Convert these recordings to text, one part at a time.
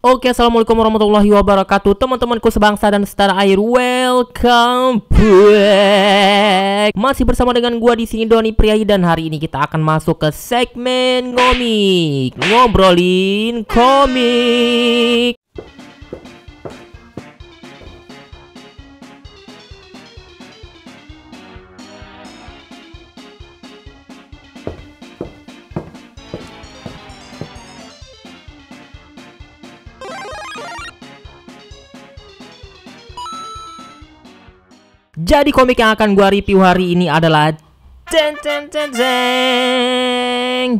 Oke, assalamualaikum warahmatullahi wabarakatuh, teman-temanku sebangsa dan setanah air. Welcome back. Masih bersama dengan gua di sini, Doni Priayi, dan hari ini kita akan masuk ke segmen ngomik, ngobrolin komik. Jadi komik yang akan gua review hari ini adalah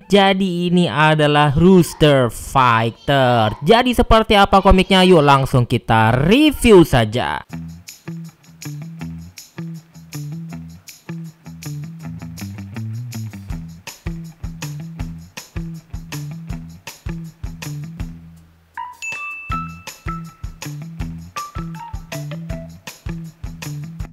Jadi ini adalah Rooster Fighter. Jadi seperti apa komiknya? Yuk langsung kita review saja.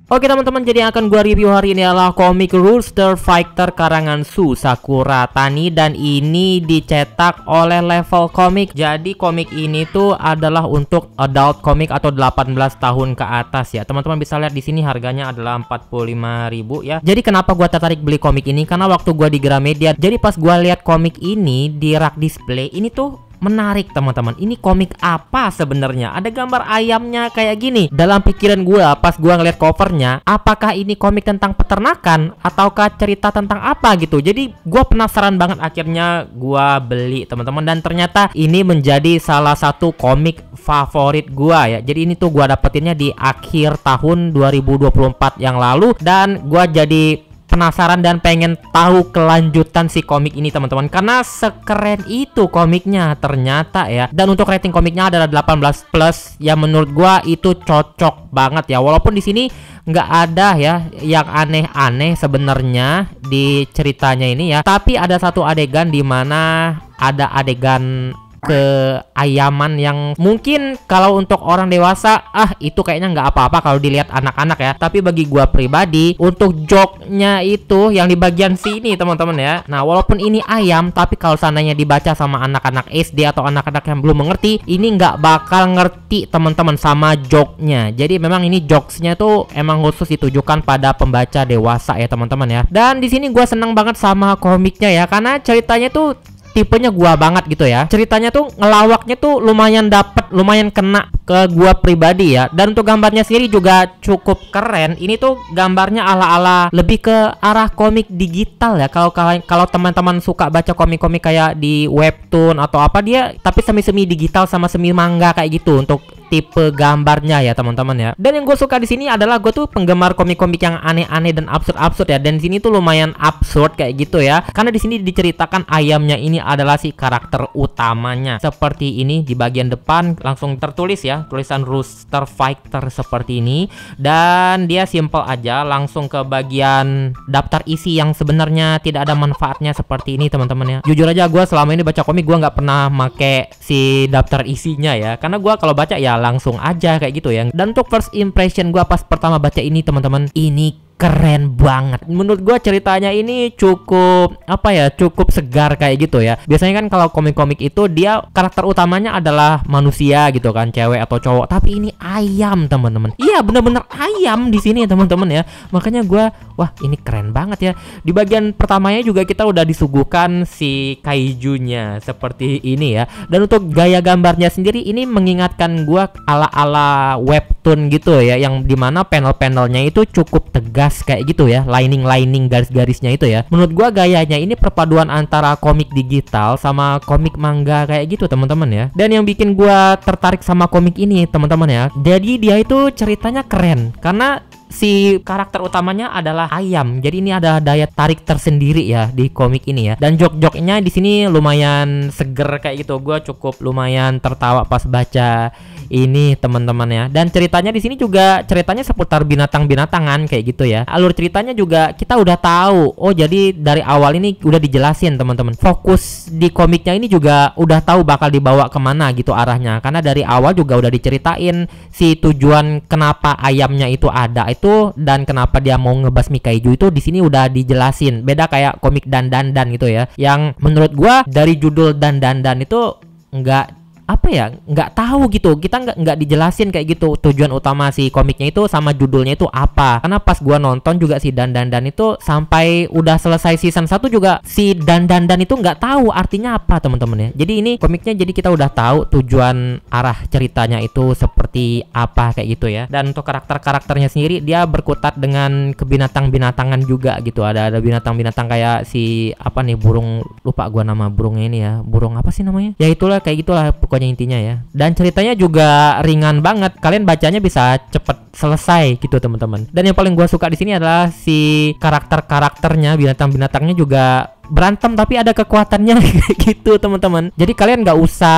Oke teman-teman, jadi yang akan gua review hari ini adalah komik Rooster Fighter karangan Shu Sakura Tani, dan ini dicetak oleh Level Comics. Jadi komik ini tuh adalah untuk adult komik atau 18 tahun ke atas ya. Teman-teman bisa lihat di sini harganya adalah 45.000 ya. Jadi kenapa gua tertarik beli komik ini? Karena waktu gua di Gramedia, jadi pas gua lihat komik ini di rak display, ini tuh menarik teman-teman. Ini komik apa sebenarnya? Ada gambar ayamnya kayak gini. Dalam pikiran gua pas gua ngeliat covernya, apakah ini komik tentang peternakan ataukah cerita tentang apa gitu. Jadi gua penasaran banget, akhirnya gua beli teman-teman, dan ternyata ini menjadi salah satu komik favorit gua ya. Jadi ini tuh gua dapetinnya di akhir tahun 2024 yang lalu, dan gua jadi penasaran dan pengen tahu kelanjutan si komik ini teman-teman, karena sekeren itu komiknya ternyata ya. Dan untuk rating komiknya adalah 18 plus ya, menurut gua itu cocok banget ya. Walaupun di sini nggak ada ya yang aneh-aneh sebenarnya di ceritanya ini ya, tapi ada satu adegan di mana ada adegan keayaman yang mungkin kalau untuk orang dewasa itu kayaknya nggak apa-apa kalau dilihat anak-anak ya, tapi bagi gua pribadi untuk joke-nya itu yang di bagian sini teman-teman ya. Nah walaupun ini ayam, tapi kalau seandainya dibaca sama anak-anak SD atau anak-anak yang belum mengerti, ini nggak bakal ngerti teman-teman sama joke-nya. Jadi memang ini jokes-nya tuh emang khusus ditujukan pada pembaca dewasa ya teman-teman ya. Dan di sini gua seneng banget sama komiknya ya, karena ceritanya tuh tipenya gua banget gitu ya. Ceritanya tuh ngelawaknya tuh lumayan dapet, lumayan kena ke gua pribadi ya. Dan untuk gambarnya sendiri juga cukup keren. Ini tuh gambarnya ala-ala lebih ke arah komik digital ya. Kalau teman-teman suka baca komik-komik kayak di webtoon atau apa, dia tapi semi-semi digital sama semi manga kayak gitu untuk tipe gambarnya ya teman-teman ya. Dan yang gue suka di sini adalah gue tuh penggemar komik-komik yang aneh-aneh dan absurd-absurd ya. Dan di sini tuh lumayan absurd kayak gitu ya, karena di sini diceritakan ayamnya ini adalah si karakter utamanya. Seperti ini di bagian depan langsung tertulis ya, tulisan Rooster Fighter seperti ini. Dan dia simple aja, langsung ke bagian daftar isi yang sebenarnya tidak ada manfaatnya seperti ini teman-teman ya. Jujur aja gue selama ini baca komik gue nggak pernah make si daftar isinya ya, karena gue kalau baca ya langsung aja kayak gitu ya. Dan untuk first impression gua pas pertama baca ini teman-teman, ini keren banget. Menurut gua ceritanya ini cukup apa ya, cukup segar kayak gitu ya. Biasanya kan kalau komik-komik itu dia karakter utamanya adalah manusia gitu kan, cewek atau cowok, tapi ini ayam teman-teman. Iya bener-bener ayam di sini teman-teman ya. Makanya gua wah ini keren banget ya. Di bagian pertamanya juga kita udah disuguhkan si kaijunya seperti ini ya. Dan untuk gaya gambarnya sendiri ini mengingatkan gua ala-ala webtoon gitu ya, yang dimana panel-panelnya itu cukup tegas kayak gitu ya, lining garis-garisnya itu ya. Menurut gua gayanya ini perpaduan antara komik digital sama komik manga kayak gitu teman-teman ya. Dan yang bikin gua tertarik sama komik ini teman-teman ya, jadi dia itu ceritanya keren karena si karakter utamanya adalah ayam. Jadi ini ada daya tarik tersendiri ya di komik ini ya. Dan jok-joknya di sini lumayan seger kayak gitu. Gua cukup lumayan tertawa pas baca ini teman-teman ya. Dan ceritanya di sini juga ceritanya seputar binatang-binatangan kayak gitu ya. Alur ceritanya juga kita udah tahu. Oh, jadi dari awal ini udah dijelasin teman-teman. Fokus di komiknya ini juga udah tahu bakal dibawa kemana gitu arahnya. Karena dari awal juga udah diceritain si tujuan kenapa ayamnya itu ada itu, dan kenapa dia mau ngebasmi kaiju itu di sini udah dijelasin. Beda kayak komik Dan Dan Dan gitu ya, yang menurut gua dari judul Dan Dan Dan itu nggak apa ya, nggak tahu gitu. Kita nggak dijelasin kayak gitu tujuan utama si komiknya itu sama judulnya itu apa. Karena pas gua nonton juga si Dan itu sampai udah selesai season 1 juga si Dan itu nggak tahu artinya apa teman-teman ya. Jadi ini komiknya jadi kita udah tahu tujuan arah ceritanya itu seperti apa kayak gitu ya. Dan untuk karakternya sendiri dia berkutat dengan kebinatang-binatangan juga gitu. Ada binatang-binatang kayak si apa nih, burung, lupa gua nama burungnya ini ya. Burung apa sih namanya? Ya itulah, kayak gitulah pokoknya intinya ya. Dan ceritanya juga ringan banget. Kalian bacanya bisa cepet selesai gitu teman-teman. Dan yang paling gua suka di sini adalah si karakternya, binatang-binatangnya juga berantem tapi ada kekuatannya gitu teman-teman. Jadi kalian nggak usah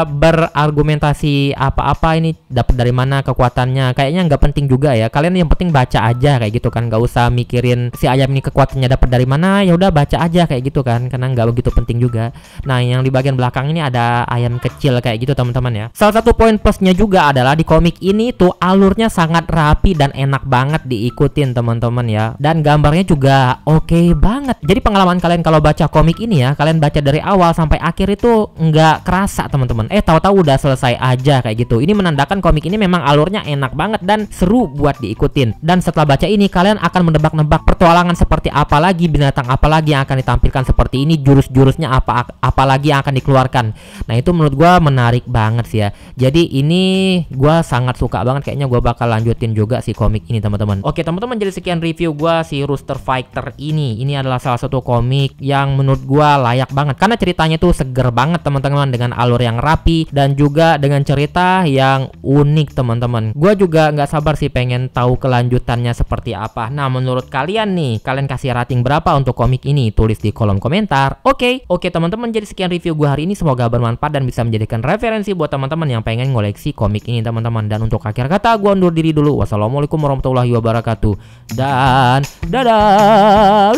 berargumentasi apa-apa ini dapat dari mana kekuatannya, kayaknya nggak penting juga ya. Kalian yang penting baca aja kayak gitu kan, nggak usah mikirin si ayam ini kekuatannya dapat dari mana, ya udah baca aja kayak gitu kan, karena nggak begitu penting juga. Nah yang di bagian belakang ini ada ayam kecil kayak gitu teman-teman ya. Salah satu poin plusnya juga adalah di komik ini tuh alurnya sangat rapi dan enak banget diikutin teman-teman ya, dan gambarnya juga oke banget. Jadi pengalaman kalian kalau baca komik ini ya, kalian baca dari awal sampai akhir itu nggak kerasa teman-teman. Tahu-tahu udah selesai aja kayak gitu. Ini menandakan komik ini memang alurnya enak banget dan seru buat diikutin. Dan setelah baca ini kalian akan menebak-nebak petualangan seperti apa lagi, binatang apa lagi yang akan ditampilkan seperti ini, jurus-jurusnya apa lagi yang akan dikeluarkan. Nah itu menurut gua menarik banget sih ya. Jadi ini gua sangat suka banget, kayaknya gua bakal lanjutin juga si komik ini teman-teman. Oke teman-teman, jadi sekian review gua si Rooster Fighter ini. Ini adalah salah satu komik yang menurut gua layak banget karena ceritanya tuh seger banget teman-teman, dengan alur yang rapi dan juga dengan cerita yang unik teman-teman. Gua juga nggak sabar sih pengen tahu kelanjutannya seperti apa. Nah menurut kalian nih, kalian kasih rating berapa untuk komik ini? Tulis di kolom komentar. Oke teman-teman, jadi sekian review gua hari ini, semoga bermanfaat dan bisa menjadikan referensi buat teman-teman yang pengen ngoleksi komik ini teman-teman. Dan untuk akhir kata gua undur diri dulu. Wassalamualaikum warahmatullahi wabarakatuh dan dadah.